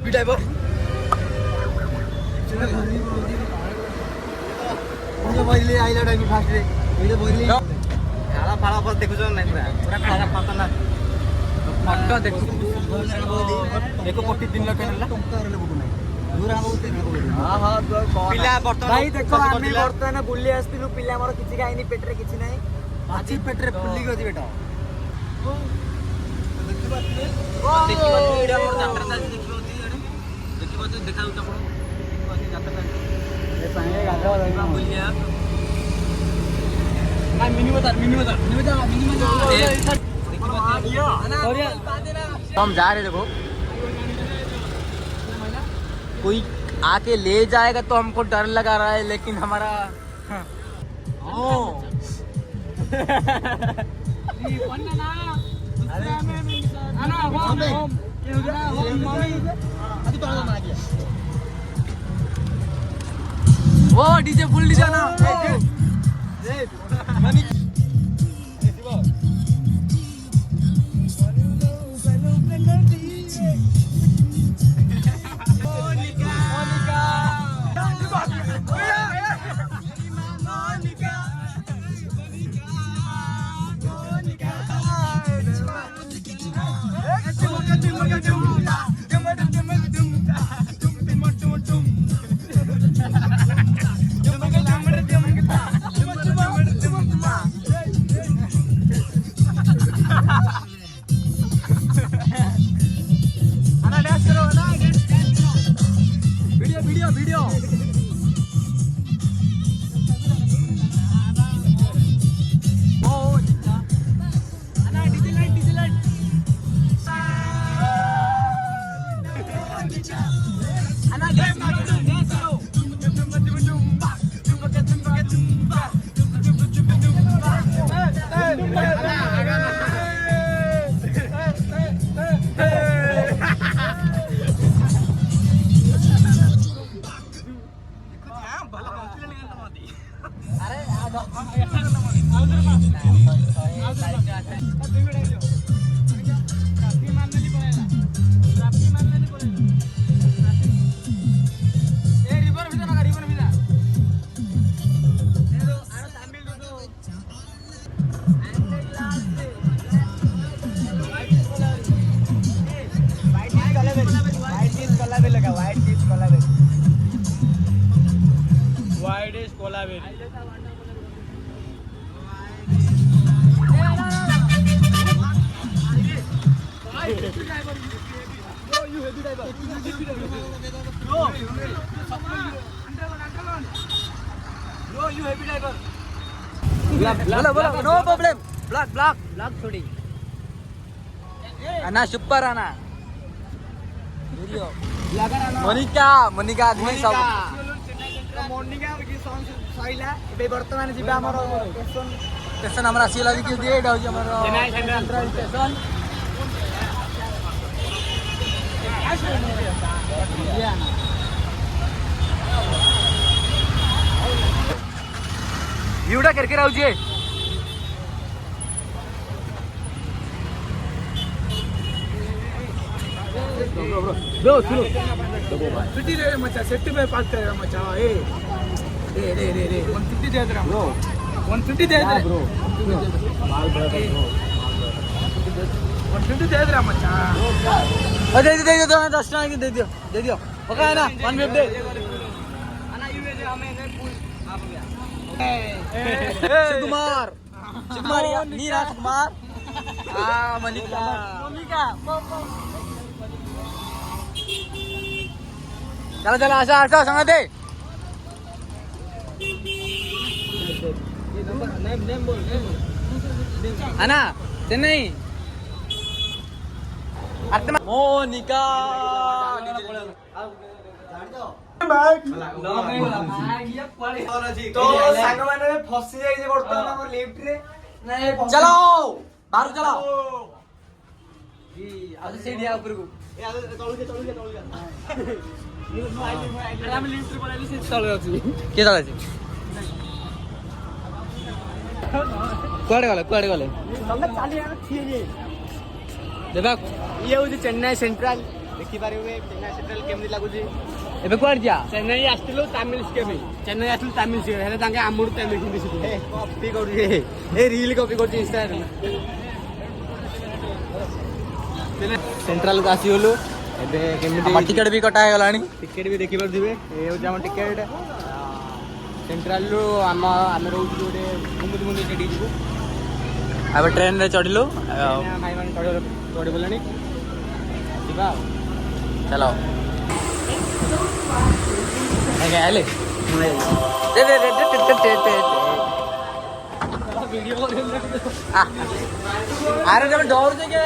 पिटाइबो मैले आइला time fast रे मैले बोली खाला फाला पर देखु छ नै पूरा खाला फाटा ना मट्टा देखु एको कोटी 3 लाख नेला टंका रे बुडु नै दूर हम उते ना बोली हां हां पिला बर्तन भाई देखो आमे बर्तन बुल्ली आस्तिलु पिला हमर किछि गाइनी पेटरे किछि नै आछि पेटरे फुल्ली गजी बेटा देखि बात एडा मोर यात्रा ता देखि बात देखाउ त पड़ो यात्रा ए सांगे गाधा बोलिया हम जा रहे देखो कोई आके ले जाएगा तो हमको डर लगा रहा है लेकिन हमारा वो डीजे फुल डीजे ना नो प्रॉब्लम ब्लॉक थोड़ी आना सुपर आना मोनिका आदमी सब मोनिका की सॉन्ग सइला बे वर्तमान जिबा हमर स्टेशन हमरा सिला कि दे एडा हो हमर चेन्नई सेंट्रल स्टेशन यूडा करके राव जी ब्रो सुनो सिटी रे मचा सेट पे पास कर मचा ए 150 दे दे ब्रो 150 दे दे ब्रो माल बड़ा ब्रो 150 दे दे मचा दे दो 10 टका दे दियो पक्का है ना 150 दे आना यूए हमें आप गया कुमार नीरज कुमार मनिका चला आशा सांगा दे आना चेन्नई मोनिका तो सांग माने फसी जाई जे वर्तमान हम लिफ्ट रे चलो बाहर चलो ई आज सीढ़िया ऊपर को ए आज तळु के हम लिफ्ट रे पळाली से तळे अछि के तळे अछि कुआडे गले तमे चाली आ थिए जे देखा ये हूँ चेन्नई सेंट्राल देखिपारे चेन्नई सेंट्राल केमती लगुच ଏବେ କୁଆଡେ ଯିବା ଚେନ୍ନାଇ ଆସିଥିଲୁ ତାମିଲ ଶିଖିବା ପାଇଁ ଚେନ୍ନାଇ ଆସିଥିଲୁ ତାମିଲ ଶିଖିବା ହେଲେ ତାଙ୍କେ ଆମଠୁ ତାମିଲ ହିନ୍ଦୀ ଶିଖିବେ କପି କରୁଛି ଏ ରିଲ କପି କରୁଛି ଇନଷ୍ଟାରେ ସେଣ୍ଟ୍ରାଲକୁ ଆସିଗଲୁ ଏବେ କେମିତି ଟିକେଟ ବି କଟା ହେଇଗଲାଣି ଟିକେଟ ବି ଦେଖିପାରୁଥିବେ ଏ ହେଉଛି ଆମ ଟିକେଟ ସେଣ୍ଟ୍ରାଲରୁ ଆମେ ରହୁଛୁ ଗୋଟେ କୁମୁଦି ସେଠି ଯିବୁ ଏବେ ଟ୍ରେନରେ ଚଢ଼ିଲୁ ଭାଇମାନେ ଚଢ଼ି ଗଲେଣି ଯିବା ଆଉ ଚାଲ आले अरे जब डर क्या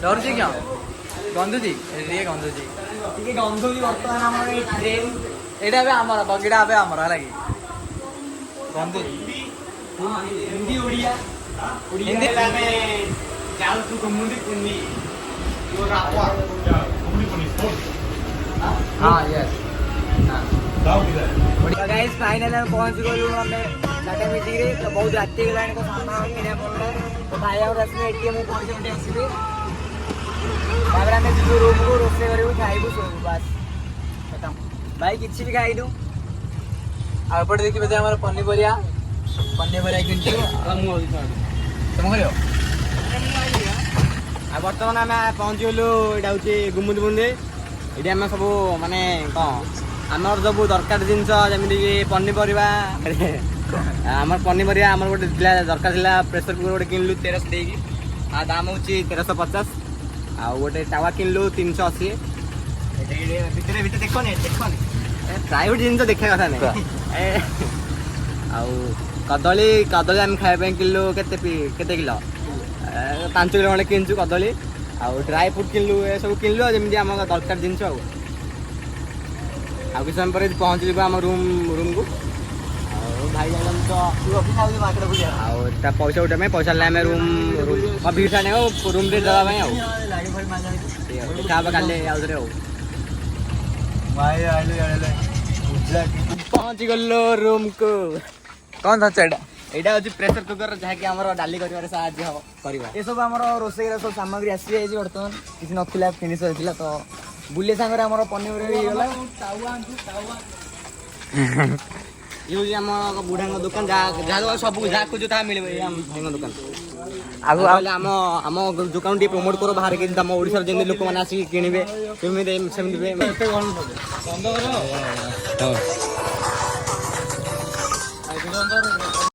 डर क्या गंधुजी गंधुजी गंधुजी बर्तमान यहाँ आमर बगीटा आमर है गंधुजी हिंदी ओडिया हिंदी हाँ यस गाइस फाइनल में पहुंच गलु हमें टाटा मीटिंग रे तो बहुत रात के लाइन को सामान किने पड़ला तो भाई और रसमे एटीएम को पहुंच उठे आसीबे तापर हमें जो रूम को रोसे करिवो खाइबो सोबो बस खत्म भाई किछि भी खाइ दू आ ऊपर देखि बजे हमर पन्नीपरिया किंतु हम होई छ तुम करियो आ वर्तमान आम पहुँच गलु यहाँ हूँ गुमुद बुंदे ये आम सब माने कौन आमर सब दरकार जिनस जमीक पनीपरिया आमर पनीपरिया आमर गोटे दरकार था प्रेसर कुकर गोटे किणलु 1300 देकी आ दाम हूँ 1350 आ गोटे टावा किणलु 380 भितर देखनी प्राइवेट जिन देखा कथा नहीं कदली आम खाया किलो केते किलो 5 किलो खंडे किणुचु कदली आउ ड्राई फ्रूट किणलु ए सब किणलु जमी आम दरकार जिनस आ किस समय पर पहुँच आम रूम को भाई पैसा उठा पैसा आम रूम भीड़ आने रूम रे दवाई देखा काले पहुँच गलो रूम को कौन था चेड़ा एटा हूँ प्रेसर कुकर जहाँकि आम डाली कर साहय ये सब आम रोसई सब सामग्री आसी जाए बर्तमान किसी ना फिनिश होता तो बुले सांगे आम पनीपरिया ये हूँ आम बुढ़ा दुकान जहाँ सब जहाँ खोज मिले भाई दुकान आम आम दुकान टी प्रमोट करो बाहर के आम ओडिशा जमी लोक मैंने आसिक किणवे सेमती